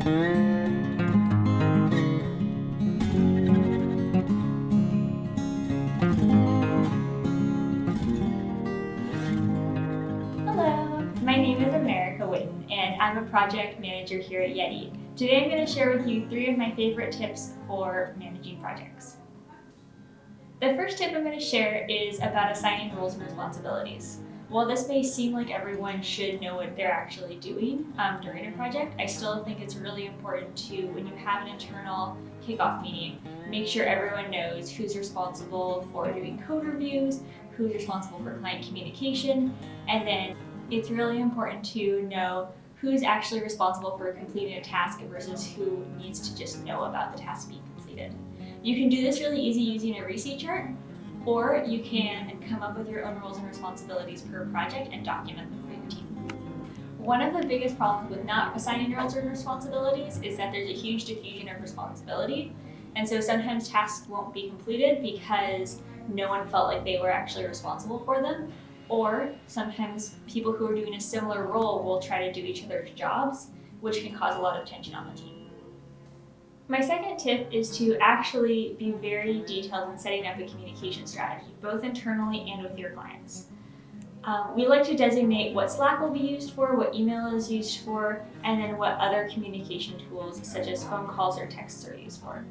Hello, my name is America Witten, and I'm a project manager here at Yeti. Today I'm going to share with you 3 of my favorite tips for managing projects. The first tip I'm going to share is about assigning roles and responsibilities. While this may seem like everyone should know what they're actually doing during a project, I still think it's really important to, when you have an internal kickoff meeting, make sure everyone knows who's responsible for doing code reviews, who's responsible for client communication, and then it's really important to know who's actually responsible for completing a task versus who needs to just know about the task being completed. You can do this really easy using a receipt chart, or you can come up with your own roles and responsibilities per project and document them for your team. One of the biggest problems with not assigning roles and responsibilities is that there's a huge diffusion of responsibility, and so sometimes tasks won't be completed because no one felt like they were actually responsible for them, or sometimes people who are doing a similar role will try to do each other's jobs, which can cause a lot of tension on the team. My second tip is to actually be very detailed in setting up a communication strategy, both internally and with your clients. We like to designate what Slack will be used for, what email is used for, and then what other communication tools such as phone calls or texts are used for.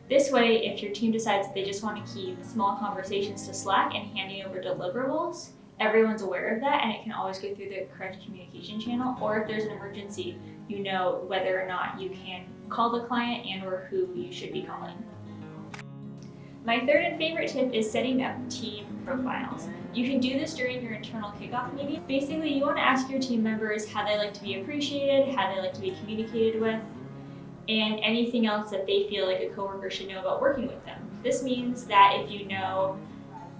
This way, if your team decides that they just want to keep small conversations to Slack and handing over deliverables, everyone's aware of that and it can always go through the correct communication channel, or if there's an emergency, you know whether or not you can call the client and or who you should be calling. My third and favorite tip is setting up team profiles. You can do this during your internal kickoff meeting. Basically, you want to ask your team members how they like to be appreciated, how they like to be communicated with, and anything else that they feel like a coworker should know about working with them. This means that if you know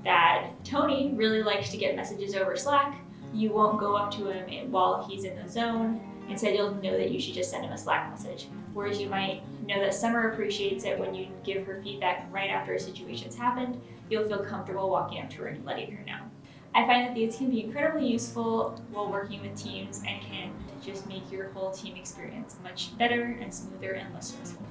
that Tony really likes to get messages over Slack, you won't go up to him while he's in the zone. Instead, you'll know that you should just send him a Slack message. Whereas you might know that Summer appreciates it when you give her feedback right after a situation's happened. You'll feel comfortable walking up to her and letting her know. I find that these can be incredibly useful while working with teams and can just make your whole team experience much better and smoother and less stressful.